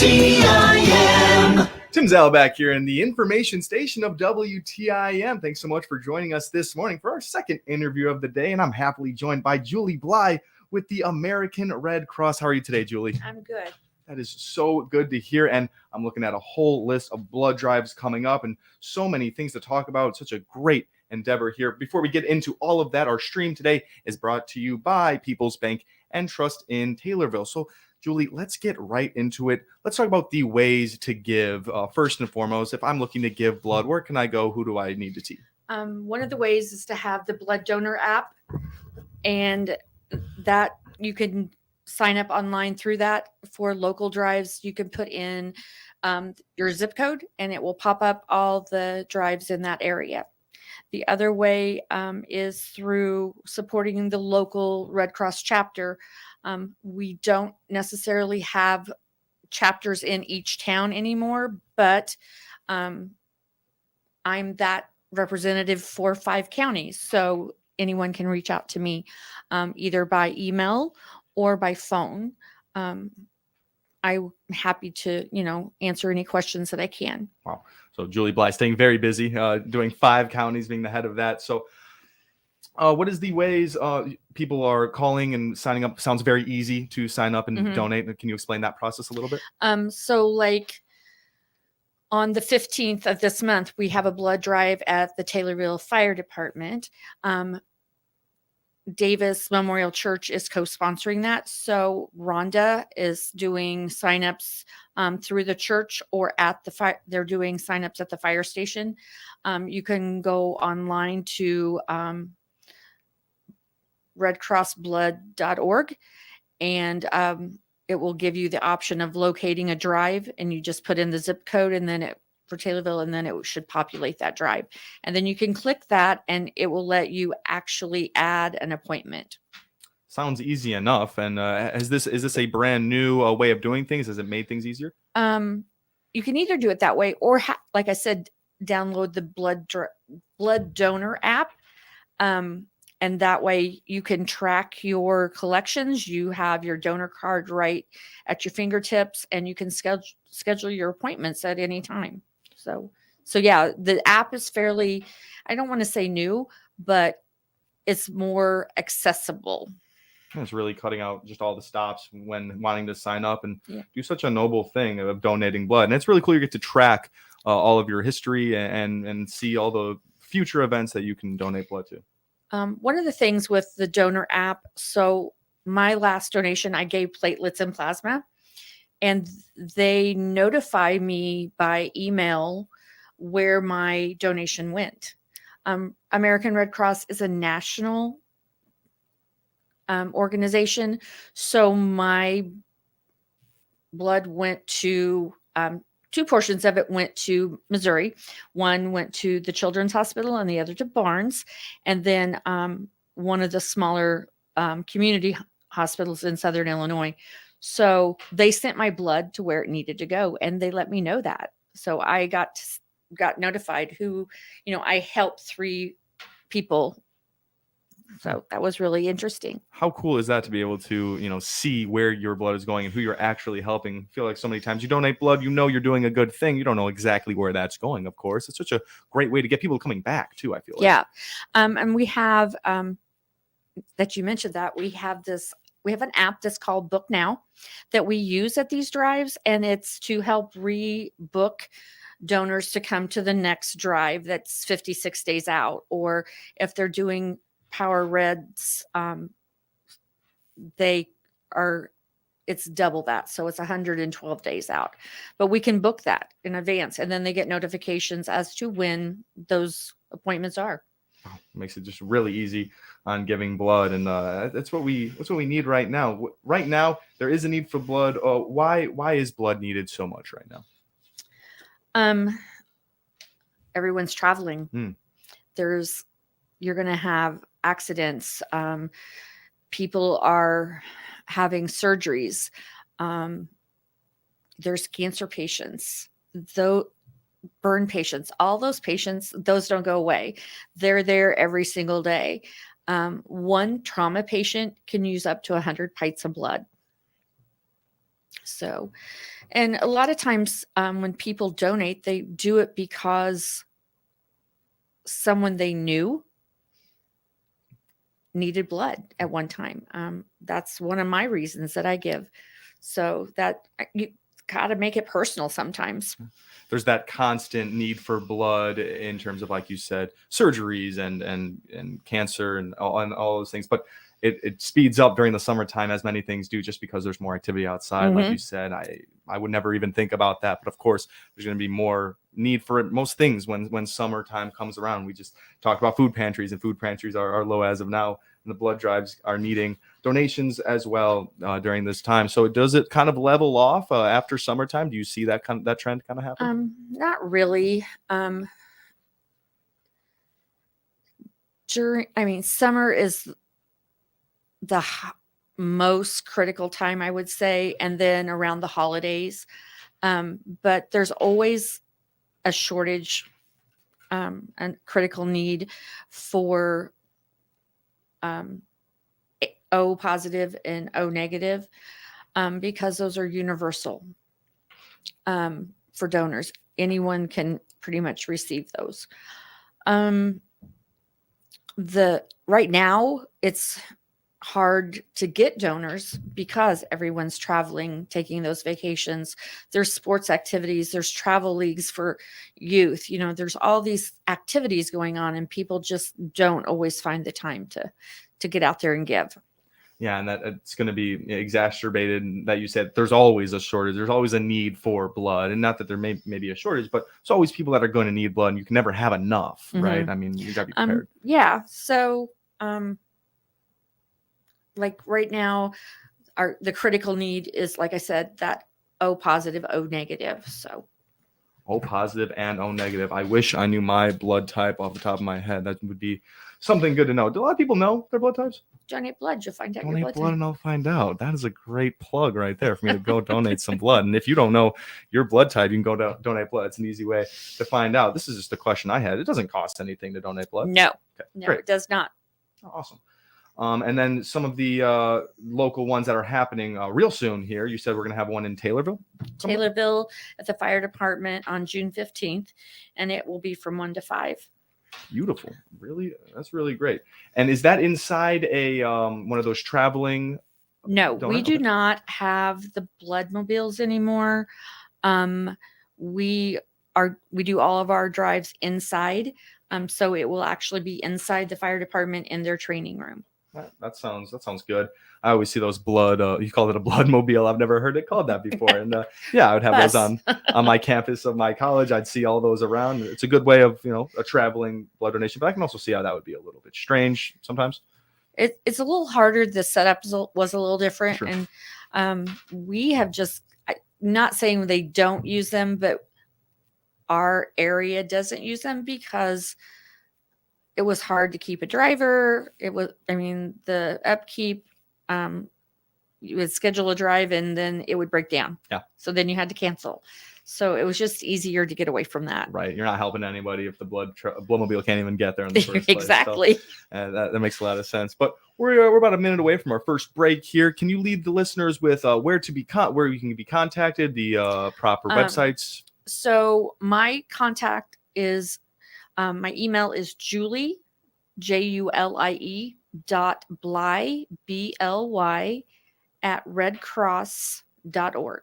WTIM. Tim Zalback here in the information station of WTIM. Thanks so much for joining us this morning for our second interview of the day. And I'm happily joined by Julie Bly with the American Red Cross. How are you today, Julie? I'm good. That is so good to hear. And I'm looking at a whole list of blood drives coming up and so many things to talk about. It's such a great endeavor here. Before we get into all of that, our stream today is brought to you by People's Bank and Trust in Taylorville. So Julie, let's get right into it. Let's talk about the ways to give. First and foremost, if I'm looking to give blood, where can I go? Who do I need to see? One of the ways is to have the blood donor app, and that you can sign up online through that. For local drives, you can put in your zip code and it will pop up all the drives in that area. The other way is through supporting the local Red Cross chapter. We don't necessarily have chapters in each town anymore, but I'm that representative for 5 counties. So anyone can reach out to me either by email or by phone. I'm happy to, answer any questions that I can. Wow. So Julie Bly staying very busy, doing 5 counties, being the head of that. So what is the ways people are calling and signing up? Sounds very easy to sign up and donate. Can you explain that process a little bit? So like on the 15th of this month, we have a blood drive at the Taylorville Fire Department. Davis Memorial Church is co-sponsoring that. So Rhonda is doing signups through the church or at the fire. They're doing signups at the fire station. You can go online to redcrossblood.org and it will give you the option of locating a drive, and you just put in the zip code and then for Taylorville, and then it should populate that drive. And then you can click that and it will let you actually add an appointment. Sounds easy enough. And is this a brand new way of doing things? Has it made things easier? You can either do it that way or like I said, download the blood donor app. And that way you can track your collections. You have your donor card right at your fingertips, and you can schedule your appointments at any time. So yeah, the app is fairly, I don't want to say new, but it's more accessible. It's really cutting out just all the stops when wanting to sign up and do such a noble thing of donating blood. And it's really cool. You get to track all of your history and see all the future events that you can donate blood to. One of the things with the donor app, so my last donation, I gave platelets and plasma, and they notify me by email where my donation went. American Red Cross is a national organization, so my blood went to 2 portions of it went to Missouri. One went to the Children's Hospital and the other to Barnes. And then one of the smaller community hospitals in Southern Illinois. So they sent my blood to where it needed to go, and they let me know that. So I got notified who, I helped 3 people. So that was really interesting. How cool is that to be able to, see where your blood is going and who you're actually helping? I feel like so many times you donate blood, you're doing a good thing. You don't know exactly where that's going, of course. It's such a great way to get people coming back too, I feel like. Yeah. And we have, that you mentioned that, we have an app that's called Book Now that we use at these drives, and it's to help rebook donors to come to the next drive that's 56 days out, or if they're doing Power Reds, it's double that. So it's 112 days out, but we can book that in advance, and then they get notifications as to when those appointments are. Oh, makes it just really easy on giving blood. And that's what we need right now. Right now, there is a need for blood. Why is blood needed so much right now? Everyone's traveling. You're going to have accidents. People are having surgeries. There's cancer patients, burn patients, all those patients, those don't go away. They're there every single day. One trauma patient can use up to 100 pints of blood. So, and a lot of times when people donate, they do it because someone they knew needed blood at one time. That's one of my reasons that I give. So that you got to make it personal sometimes. There's that constant need for blood in terms of, like you said, surgeries and cancer and all those things. But it speeds up during the summertime, as many things do, just because there's more activity outside. Like you said, I would never even think about that. But of course, there's going to be more need for it, most things when summertime comes around. We just talked about food pantries, and food pantries are low as of now. And the blood drives are needing donations as well during this time. So does it kind of level off after summertime? Do you see that trend kind of happen? Not really. Summer is the most critical time, I would say, and then around the holidays. But there's always a shortage and critical need for O positive and O negative because those are universal for donors. Anyone can pretty much receive those. Right now it's hard to get donors because everyone's traveling, taking those vacations. There's sports activities, there's travel leagues for youth. There's all these activities going on, and people just don't always find the time to get out there and give. Yeah, and that it's going to be exacerbated. That you said there's always a shortage. There's always a need for blood, and not that there may be a shortage, but there's always people that are going to need blood, and you can never have enough, right? I mean, you got to be prepared. Yeah. So, like right now, the critical need is, like I said, that O positive, O negative. So O positive and O negative. I wish I knew my blood type off the top of my head. That would be something good to know. Do a lot of people know their blood types? Donate blood, you'll find out your Donate blood blood type. and I'll find out. That is a great plug right there for me to go donate some blood. And if you don't know your blood type, you can go donate blood. It's an easy way to find out. This is just a question I had. It doesn't cost anything to donate blood. No, Okay, no, great. it does not. Oh, awesome. And then some of the local ones that are happening real soon here. You said we're going to have one in Taylorville? Taylorville at the fire department on June 15th, and it will be from 1 to 5. Beautiful. Really, that's really great. And is that inside a one of those traveling? No, we do not have the blood mobiles anymore. We do all of our drives inside. So it will actually be inside the fire department in their training room. That sounds good. I always see those blood. You call it a blood mobile. I've never heard it called that before. And I would have those on my campus of my college. I'd see all those around. It's a good way of a traveling blood donation. But I can also see how that would be a little bit strange sometimes. It's a little harder. The setup was a little different, Sure. And we have just not saying they don't use them, but our area doesn't use them because it was hard to keep a driver. The upkeep, you would schedule a drive and then it would break down. Yeah. So then you had to cancel. So it was just easier to get away from that. Right. You're not helping anybody if the bloodmobile can't even get there in the first place. Exactly. So, that makes a lot of sense. But we're about a minute away from our first break here. Can you lead the listeners with where you can be contacted, the proper websites? So my contact is my email is Julie, Julie .bly, BLY @redcross.org.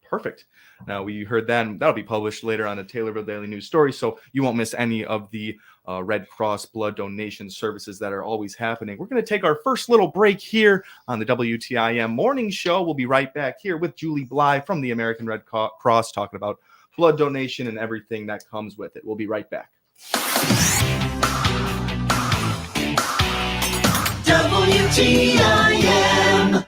Perfect. Now we heard that. That'll be published later on the Taylorville Daily News Story, so you won't miss any of the Red Cross blood donation services that are always happening. We're going to take our first little break here on the WTIM Morning Show. We'll be right back here with Julie Bly from the American Red Cross talking about blood donation and everything that comes with it. We'll be right back. WTIM.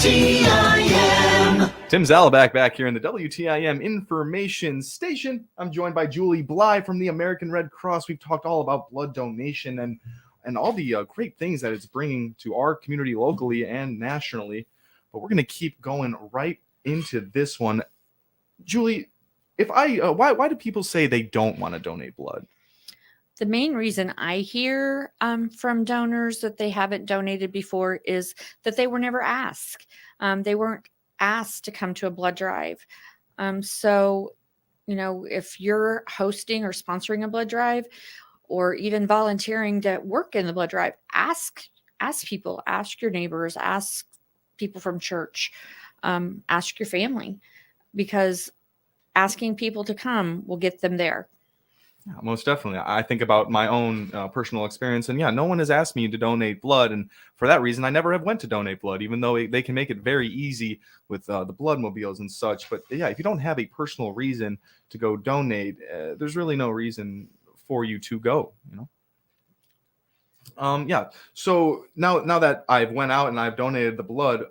WTIM. Tim Zalabak back here in the WTIM information station. I'm joined by Julie Bly from the American Red Cross. We've talked all about blood donation and all the great things that it's bringing to our community locally and nationally. But we're going to keep going right into this one. Julie, why do people say they don't want to donate blood? The main reason I hear from donors that they haven't donated before is that they were never asked. They weren't asked to come to a blood drive. So, if you're hosting or sponsoring a blood drive or even volunteering to work in the blood drive, ask people, ask your neighbors, ask people from church, ask your family, because asking people to come will get them there. Yeah, most definitely. I think about my own personal experience, and no one has asked me to donate blood, and for that reason, I never have went to donate blood, even though they can make it very easy with the blood mobiles and such. But if you don't have a personal reason to go donate, there's really no reason for you to go. So now that I've went out and I've donated the blood,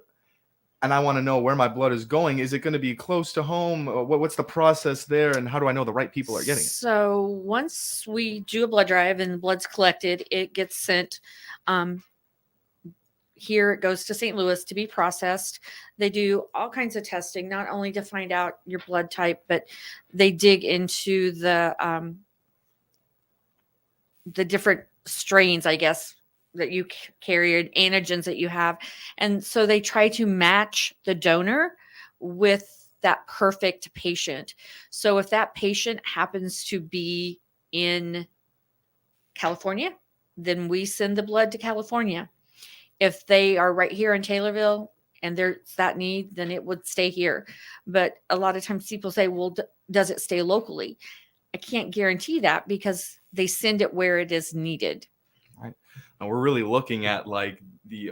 and I want to know where my blood is going, is it going to be close to home? What's the process there, and how do I know the right people are getting it? So once we do a blood drive and the blood's collected, it gets sent. Here it goes to St. Louis to be processed. They do all kinds of testing, not only to find out your blood type, but they dig into the different strains, I guess, that you carry, antigens that you have. And so they try to match the donor with that perfect patient. So if that patient happens to be in California, then we send the blood to California. If they are right here in Taylorville and there's that need, then it would stay here. But a lot of times people say, well, does it stay locally? I can't guarantee that because they send it where it is needed. Right. And we're really looking at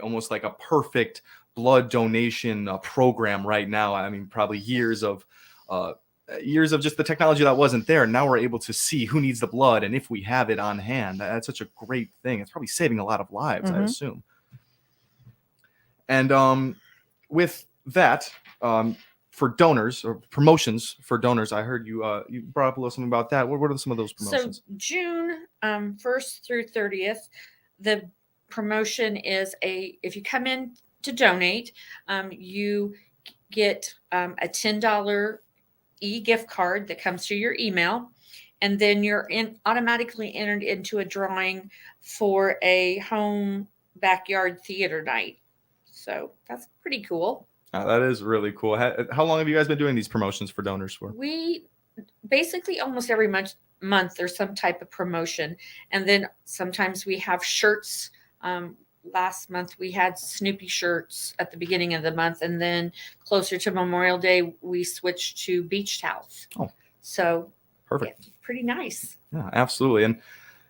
almost like a perfect blood donation program right now. I mean, probably years of just the technology that wasn't there. Now we're able to see who needs the blood, and if we have it on hand, that's such a great thing. It's probably saving a lot of lives, I assume. And with that, for donors or promotions for donors, I heard you brought up a little something about that. What are some of those promotions? So June 1st through 30th, the promotion is if you come in to donate, you get a $10 e-gift card that comes to your email, and then you're automatically entered into a drawing for a home backyard theater night. So that's pretty cool. That is really cool. How long have you guys been doing these promotions for donors for? We basically almost every month there's some type of promotion, and then sometimes we have shirts. Last month we had Snoopy shirts at the beginning of the month, and then closer to Memorial Day we switched to beach towels. Oh, so perfect. Yeah, pretty nice. Yeah, absolutely. And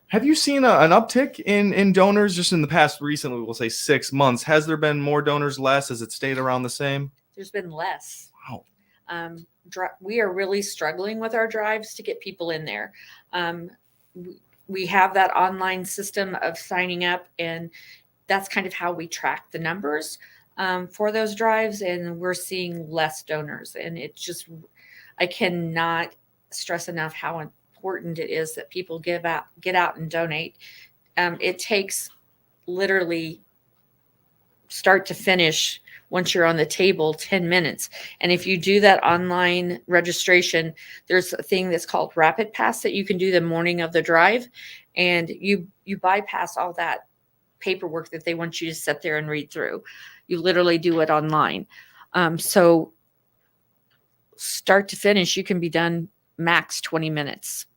have you seen an uptick in donors just in the past recently, we'll say 6 months? Has there been more donors, less? Has it stayed around the same? There's been less. Wow. We are really struggling with our drives to get people in there. We have that online system of signing up, and that's kind of how we track the numbers for those drives, and we're seeing less donors. And I cannot stress enough how important it is that people get out and donate. It takes literally start to finish, once you're on the table, 10 minutes. And if you do that online registration, there's a thing that's called Rapid Pass that you can do the morning of the drive, and you bypass all that paperwork that they want you to sit there and read through. You literally do it online. So start to finish, you can be done max 20 minutes.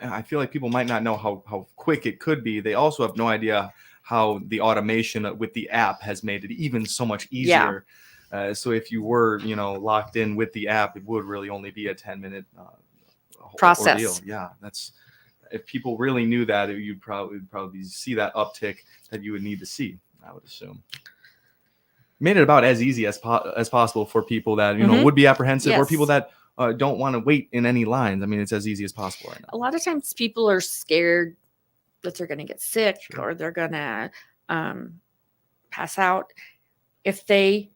I feel like people might not know how quick it could be. They also have no idea how the automation with the app has made it even so much easier. Yeah. So if you were, locked in with the app, it would really only be a 10-minute process. Ordeal. Yeah, if people really knew that, you'd probably see that uptick that you would need to see, I would assume. Made it about as easy as possible for people that would be apprehensive, yes, or people that don't want to wait in any lines. I mean, it's as easy as possible right now. A lot of times people are scared that they're going to get sick, sure, or they're going to pass out. If they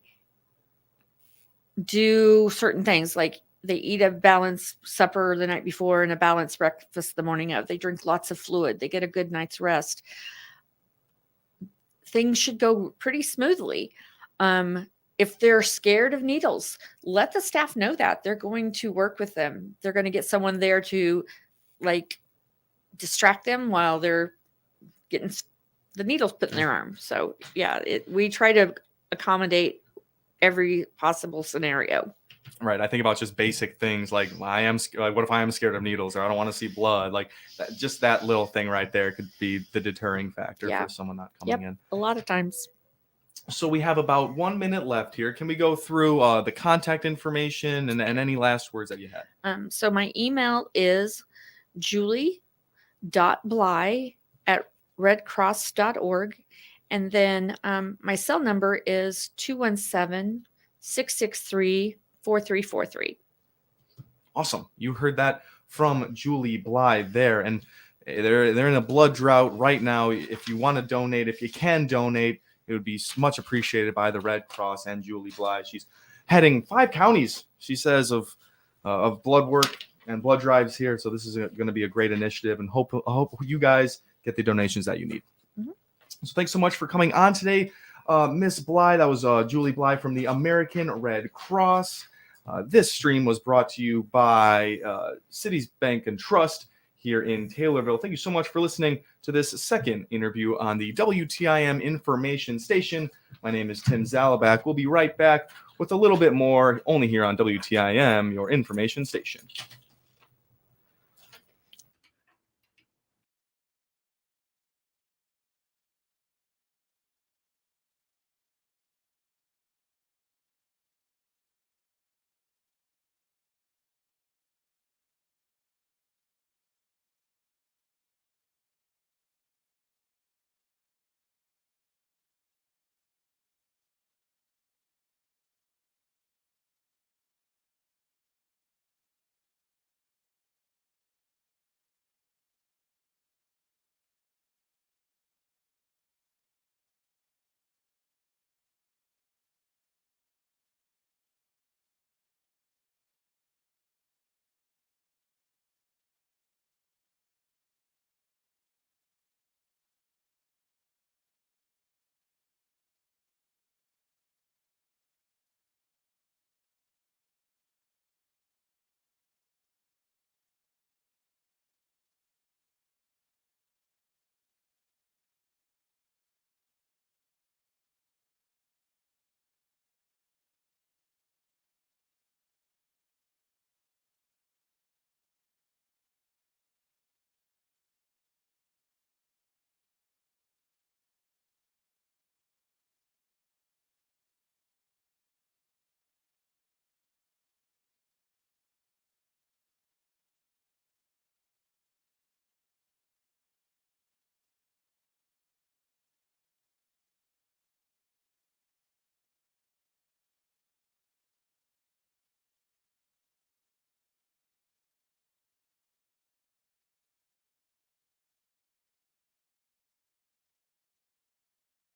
do certain things like they eat a balanced supper the night before and a balanced breakfast the morning of. They drink lots of fluid. They get a good night's rest. Things should go pretty smoothly. If they're scared of needles, let the staff know that. They're going to work with them. They're going to get someone there to like distract them while they're getting the needles put in their arm. So yeah, we try to accommodate every possible scenario. Right. I think about just basic things like what if I am scared of needles or I don't want to see blood? Like just that little thing right there could be the deterring factor for someone not coming in. A lot of times. So we have about 1 minute left here. Can we go through the contact information and any last words that you had? So my email is julie.bly@redcross.org. And then my cell number is 217-663-4343. Awesome. You heard that from Julie Bly there. And they're in a blood drought right now. If you want to donate, if you can donate, it would be much appreciated by the Red Cross and Julie Bly. She's heading 5 counties, she says, of blood work and blood drives here. So this is going to be a great initiative, and I hope you guys get the donations that you need. Mm-hmm. So thanks so much for coming on today, Miss Bly. That was Julie Bly from the American Red Cross. This stream was brought to you by Cities Bank and Trust here in Taylorville. Thank you so much for listening to this second interview on the WTIM information station. My name is Tim Zalabak. We'll be right back with a little bit more only here on WTIM, your information station.